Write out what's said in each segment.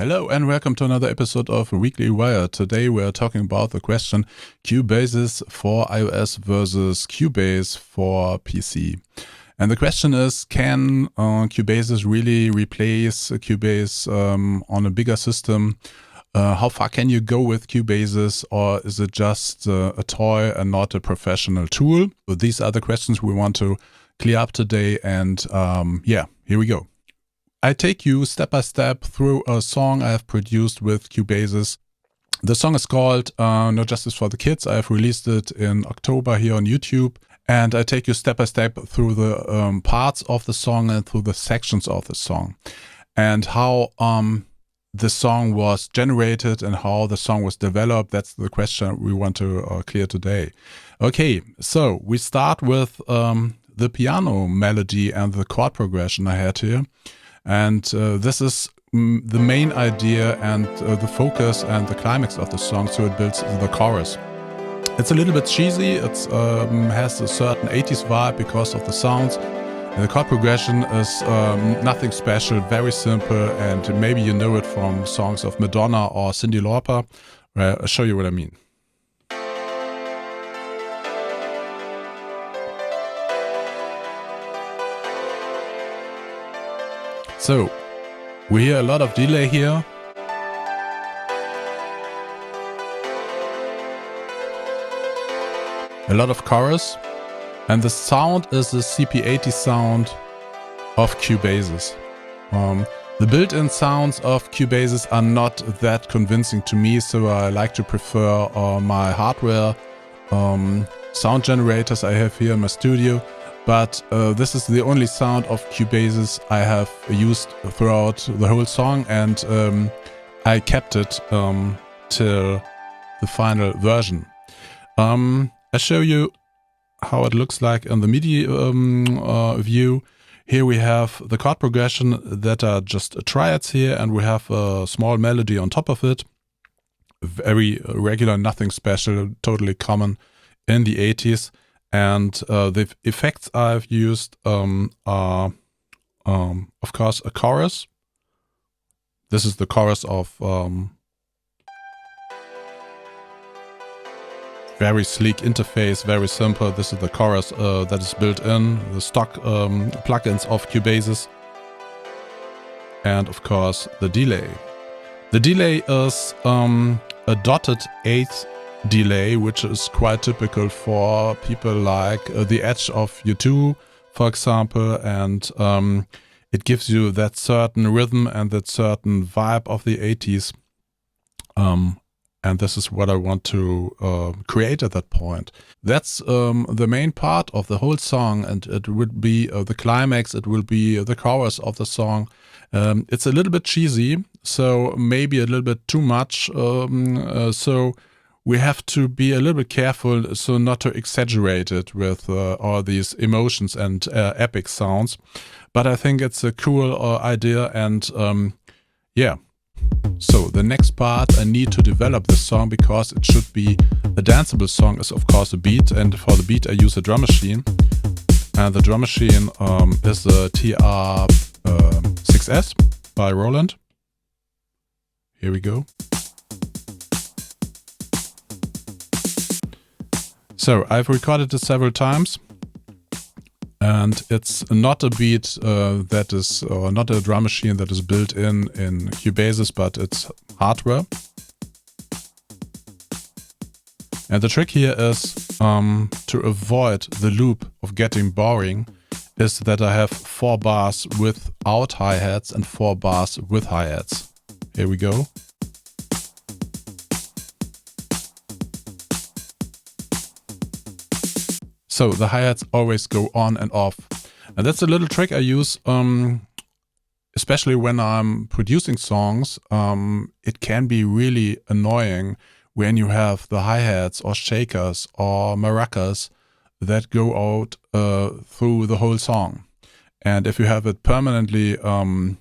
Hello and welcome to another episode of Weekly Wire. Today we are talking about the question Cubasis for iOS versus Cubase for PC. And the question is, can Cubasis really replace Cubase on a bigger system? How far can you go with Cubasis, or is it just a toy and not a professional tool? So these are the questions we want to clear up today, and here we go. I take you step by step through a song I have produced with Cubasis. The song is called No Justice for the Kids. I have released it in October here on YouTube. And I take you step by step through the parts of the song and through the sections of the song. And how the song was generated and how the song was developed. That's the question we want to clear today. Okay, so we start with the piano melody and the chord progression I had here. And this is the main idea and the focus and the climax of the song, so it builds the chorus. It's a little bit cheesy, it has a certain 80s vibe because of the sounds. And the chord progression is nothing special, very simple, and maybe you know it from songs of Madonna or Cyndi Lauper. I'll show you what I mean. So, we hear a lot of delay here. A lot of chorus. And the sound is the CP80 sound of Cubasis. The built-in sounds of Cubasis are not that convincing to me, so I like to prefer my hardware sound generators I have here in my studio. But this is the only sound of Cubasis I have used throughout the whole song, and I kept it till the final version. I'll show you how it looks like in the MIDI view. Here we have the chord progression that are just triads here, and we have a small melody on top of it. Very regular, nothing special, totally common in the 80s. And the effects I've used are, of course, a chorus. This is the chorus of very sleek interface, very simple. This is the chorus that is built in, the stock plugins of Cubasis. And, of course, the delay. The delay is a dotted eighth delay, which is quite typical for people like the Edge of U2, for example, and it gives you that certain rhythm and that certain vibe of the 80s, and this is what I want to create at that point. That's the main part of the whole song, and it would be the climax, it will be the chorus of the song. It's a little bit cheesy, so maybe a little bit too much, so we have to be a little bit careful so not to exaggerate it with all these emotions and epic sounds. But I think it's a cool idea, and yeah. So the next part, I need to develop this song because it should be a danceable song, is of course a beat, and for the beat I use a drum machine. And the drum machine is the TR6S by Roland. Here we go. So I've recorded it several times, and it's not a beat that is, or not a drum machine that is built in Cubasis, but it's hardware. And the trick here is to avoid the loop of getting boring, is that I have 4 bars without hi-hats and 4 bars with hi-hats. Here we go. So the hi-hats always go on and off. And that's a little trick I use, especially when I'm producing songs. It can be really annoying when you have the hi-hats or shakers or maracas that go out through the whole song. And if you have it permanently on,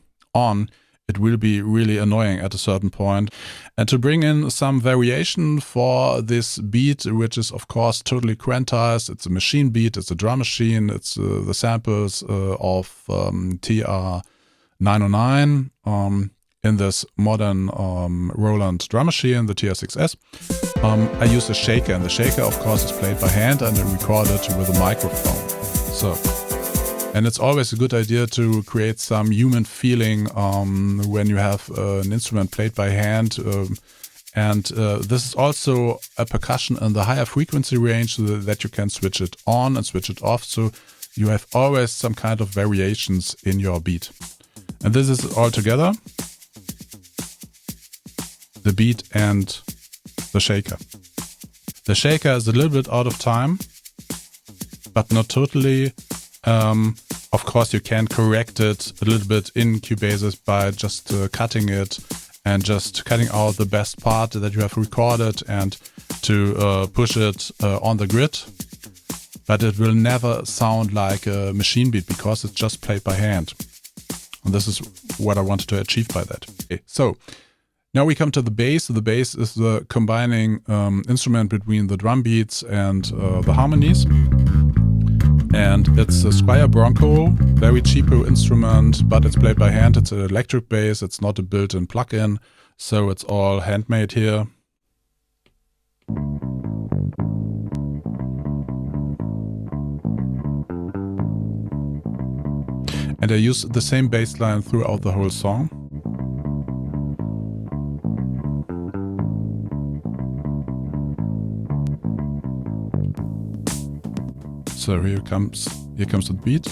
it will be really annoying at a certain point. And to bring in some variation for this beat, which is of course totally quantized, it's a machine beat, it's a drum machine, it's the samples of TR909. in this modern Roland drum machine, the TR6S, I use a shaker, and the shaker of course is played by hand and recorded with a microphone. So, and it's always a good idea to create some human feeling when you have an instrument played by hand. And this is also a percussion in the higher frequency range so that you can switch it on and switch it off. So you have always some kind of variations in your beat. And this is all together. The beat and the shaker. The shaker is a little bit out of time, but not totally. Of course, you can correct it a little bit in Cubasis by just cutting it and just cutting out the best part that you have recorded and to push it on the grid. But it will never sound like a machine beat because it's just played by hand. And this is what I wanted to achieve by that. Okay, so now we come to the bass. The bass is the combining instrument between the drum beats and the harmonies. And it's a Squier Bronco, very cheapo instrument, but it's played by hand. It's an electric bass. It's not a built-in plug-in, so it's all handmade here. And I use the same bass line throughout the whole song. So here comes the beat.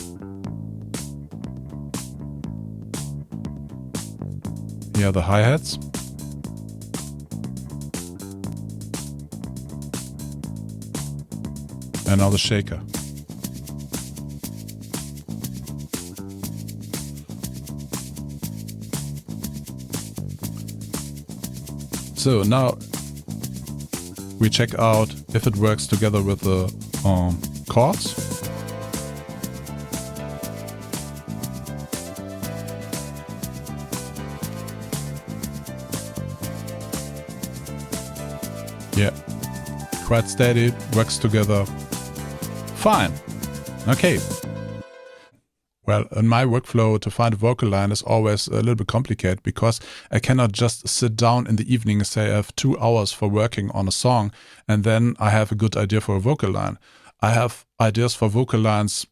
Here are the hi-hats. And now the shaker. So now we check out if it works together with the chords. Yeah, quite steady, works together. Fine. Okay. Well, in my workflow, to find a vocal line is always a little bit complicated because I cannot just sit down in the evening and say I have 2 hours for working on a song and then I have a good idea for a vocal line. I have ideas for vocal lines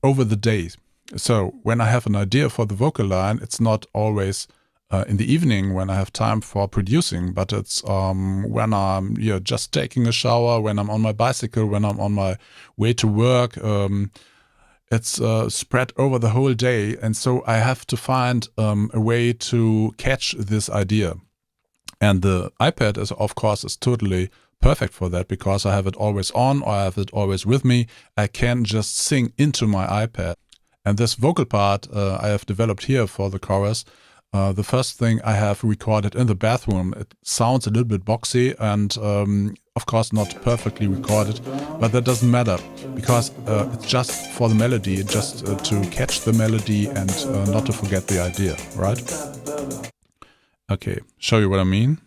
over the day. So when I have an idea for the vocal line, it's not always in the evening when I have time for producing, but it's when I'm just taking a shower, when I'm on my bicycle, when I'm on my way to work. It's spread over the whole day, and so I have to find a way to catch this idea. And the iPad is, of course, is totally perfect for that because I have it always on or I have it always with me. I can just sing into my iPad. And this vocal part I have developed here for the chorus. The first thing I have recorded in the bathroom. It sounds a little bit boxy and of course not perfectly recorded, but that doesn't matter because it's just for the melody, just to catch the melody and not to forget the idea, right? Okay, show you what I mean.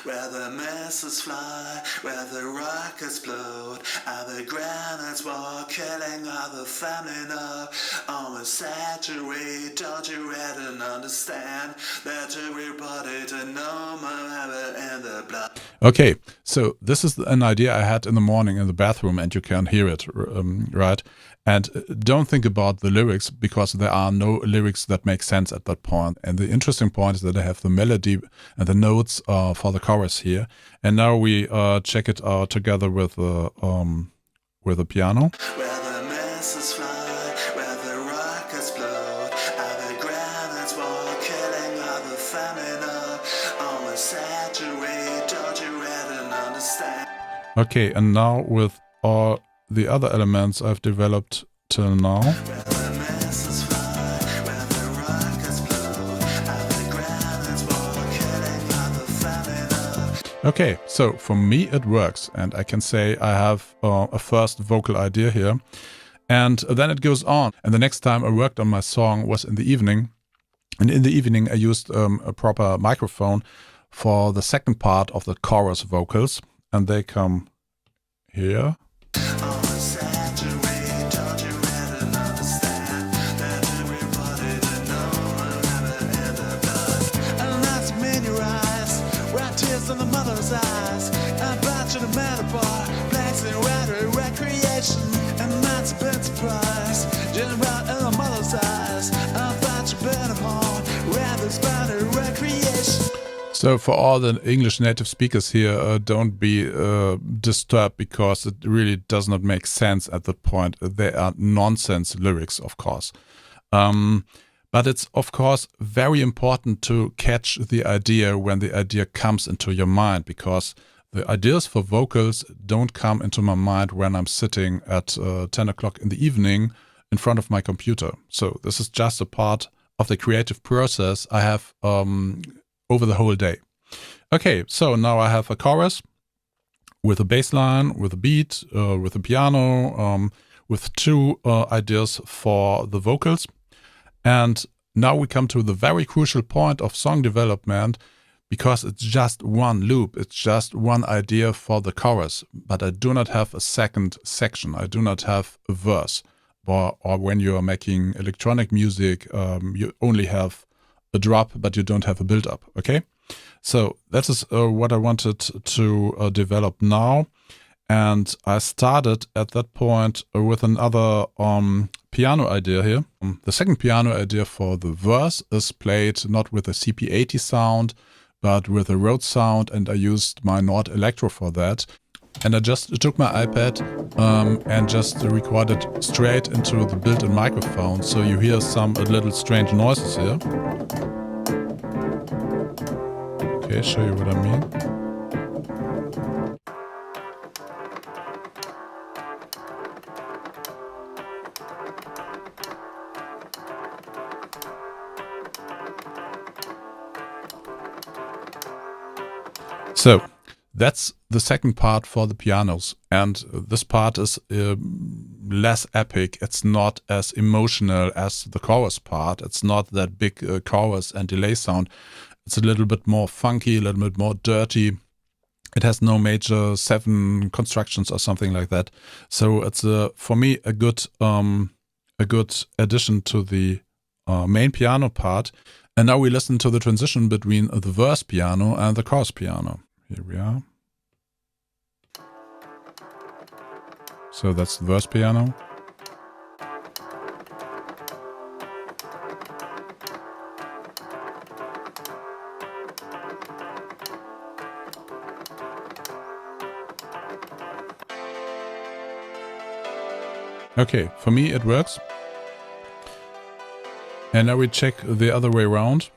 Where the missiles fly, where the rockets explode, and the granite war killing all the family now. Almost saturate, don't you read and understand that everybody to know my in the blood. Okay, so this is an idea I had in the morning in the bathroom and you can hear it, right? And don't think about the lyrics because there are no lyrics that make sense at that point. And the interesting point is that I have the melody and the notes for the chorus here. And now we check it out together with the piano. Where the missiles fly, where the rockets explode, and the granite war killing all the family now. Almost saturate, don't you read and understand. Okay, and now with all the other elements I've developed till now. Okay, so for me it works and I can say I have a first vocal idea here and then it goes on. And the next time I worked on my song was in the evening, and in the evening I used a proper microphone for the second part of the chorus vocals and they come here. mother's eyes. I'm watching a metal bar, blazing around recreation, and mine's a bit surprise. Just right in the mother's eyes. I'm watching a horn, where there's boundary recreation. So for all the English native speakers here, don't be disturbed, because it really does not make sense at that point. They are nonsense lyrics, of course. But it's, of course, very important to catch the idea when the idea comes into your mind, because the ideas for vocals don't come into my mind when I'm sitting at 10 o'clock in the evening in front of my computer. So this is just a part of the creative process I have over the whole day. Okay, so now I have a chorus with a bass line, with a beat, with a piano, with two ideas for the vocals. And now we come to the very crucial point of song development, because it's just one loop, it's just one idea for the chorus, but I do not have a second section, I do not have a verse. Or when you are making electronic music, you only have a drop, but you don't have a build-up, okay? So that is what I wanted to develop now. And I started at that point with another piano idea here. The second piano idea for the verse is played not with a CP80 sound, but with a Rhodes sound, and I used my Electro for that. And I just took my iPad and just recorded straight into the built-in microphone, so you hear some little strange noises here. Okay, show you what I mean. So that's the second part for the pianos, and this part is less epic. It's not as emotional as the chorus part. It's not that big chorus and delay sound. It's a little bit more funky, a little bit more dirty. It has no major 7 constructions or something like that. So it's for me a good addition to the main piano part. And now we listen to the transition between the verse piano and the chorus piano. Here we are. So that's the verse piano. Okay, for me it works. And now we check the other way around.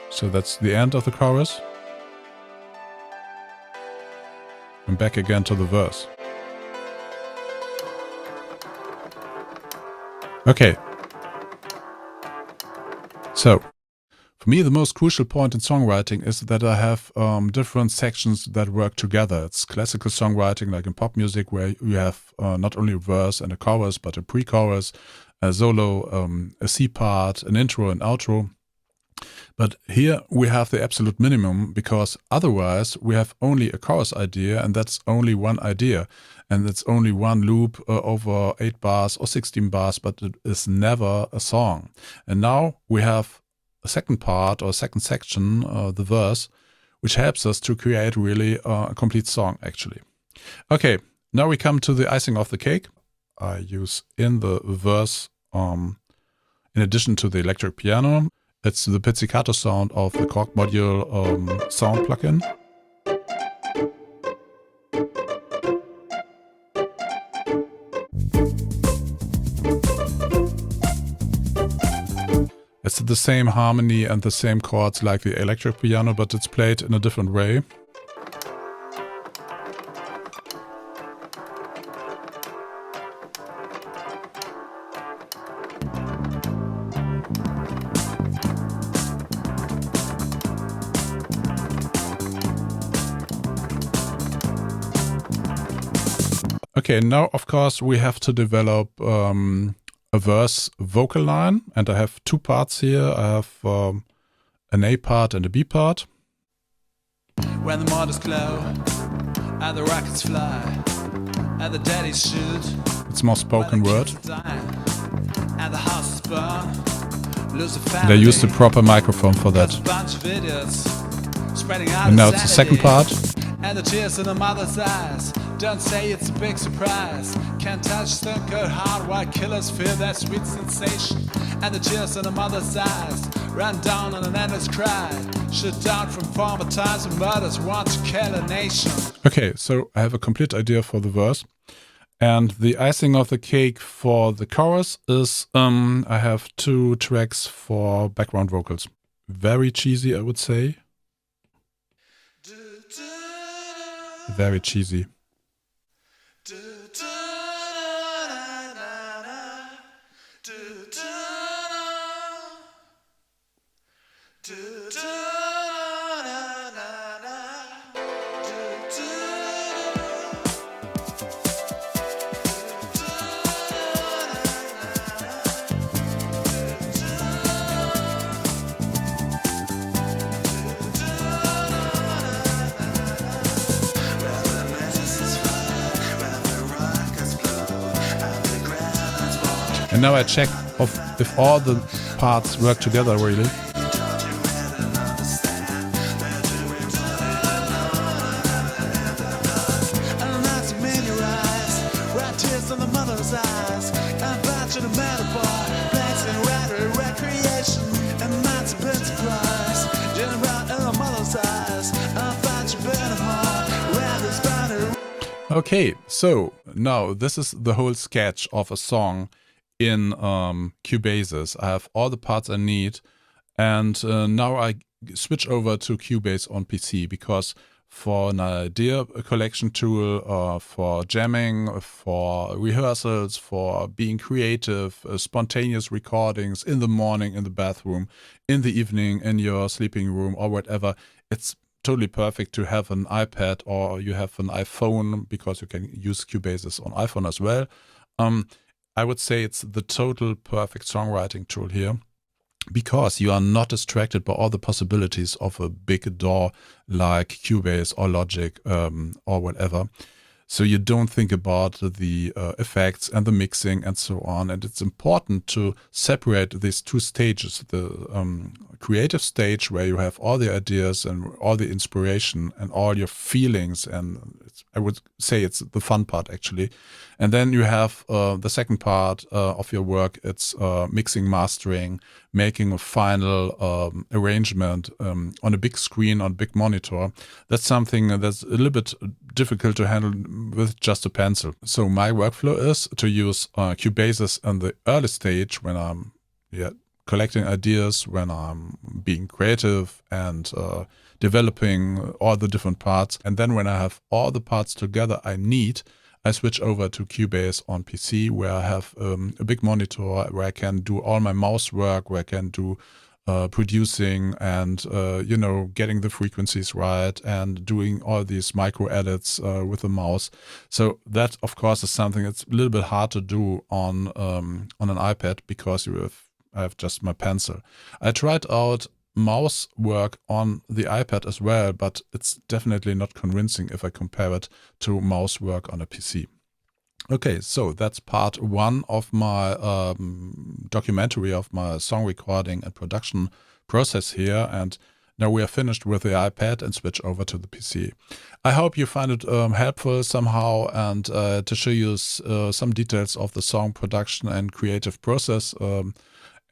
So that's the end of the chorus. And back again to the verse. Okay. So, for me, the most crucial point in songwriting is that I have different sections that work together. It's classical songwriting, like in pop music, where you have not only a verse and a chorus, but a pre-chorus, a solo, a C part, an intro, an outro. But here we have the absolute minimum, because otherwise we have only a chorus idea, and that's only one idea. And it's only one loop over 8 bars or 16 bars, but it is never a song. And now we have a second part or a second section, the verse, which helps us to create really a complete song, actually. Okay, now we come to the icing of the cake. I use in the verse, in addition to the electric piano, it's the Pizzicato sound of the Korg module sound plugin. It's the same harmony and the same chords like the electric piano, but it's played in a different way. Okay, now of course we have to develop a verse vocal line, and I have 2 parts here. I have an A part and a B part. When the motors glow and the rockets fly and the daddies shoot, It's more spoken word. and the houses burn And I used the proper microphone for that. And now it's the second part. And the tears in the mother's eyes. Don't say it's a big surprise. Can't touch the good heart while killers feel that sweet sensation. And the tears in the mother's eyes run down on an endless cry. Shut down from former times when murders want to kill a nation. Okay, so I have a complete idea for the verse. And the icing of the cake for the chorus is I have 2 tracks for background vocals. Very cheesy, I would say. Very cheesy. And now I check if all the parts work together really. Okay, so now this is the whole sketch of a song in Cubasis. I have all the parts I need, and now I switch over to Cubase on PC because for an idea collection tool, for jamming, for rehearsals, for being creative, spontaneous recordings in the morning, in the bathroom, in the evening, in your sleeping room or whatever, it's totally perfect to have an iPad or you have an iPhone because you can use Cubasis on iPhone as well. I would say it's the total perfect songwriting tool here because you are not distracted by all the possibilities of a big DAW like Cubase or Logic or whatever. So you don't think about the effects and the mixing and so on. And it's important to separate these 2 stages, the creative stage where you have all the ideas and all the inspiration and all your feelings. And I would say it's the fun part actually. And then you have the second part of your work. It's mixing, mastering, making a final arrangement on a big screen, on a big monitor. That's something that's a little bit difficult to handle with just a pencil. So my workflow is to use Cubasis in the early stage when I'm collecting ideas, when I'm being creative and developing all the different parts. And then when I have all the parts together I need, I switch over to Cubase on PC where I have a big monitor where I can do all my mouse work, where I can do producing and, getting the frequencies right and doing all these micro edits with the mouse. So that, of course, is something that's a little bit hard to do on an iPad because I have just my pencil. I tried out mouse work on the iPad as well, but it's definitely not convincing if I compare it to mouse work on a PC. Okay, so that's part 1 of my documentary of my song recording and production process here. And now we are finished with the iPad and switch over to the PC. I hope you find it helpful somehow and to show you some details of the song production and creative process.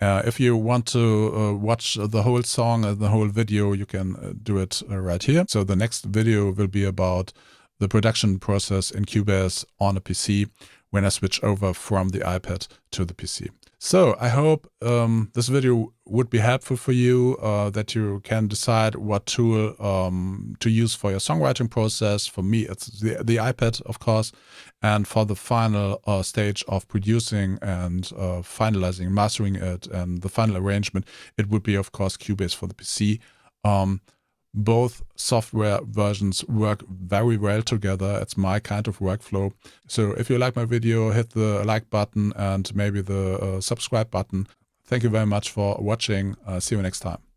If you want to watch the whole song and the whole video, you can do it right here. So the next video will be about the production process in Cubase on a PC when I switch over from the iPad to the PC. So I hope this video would be helpful for you, that you can decide what tool to use for your songwriting process. For me, it's the iPad, of course. And for the final stage of producing and finalizing, mastering it, and the final arrangement, it would be, of course, Cubase for the PC. Both software versions work very well together. It's my kind of workflow. So if you like my video, hit the like button and maybe the subscribe button. Thank you very much for watching. See you next time.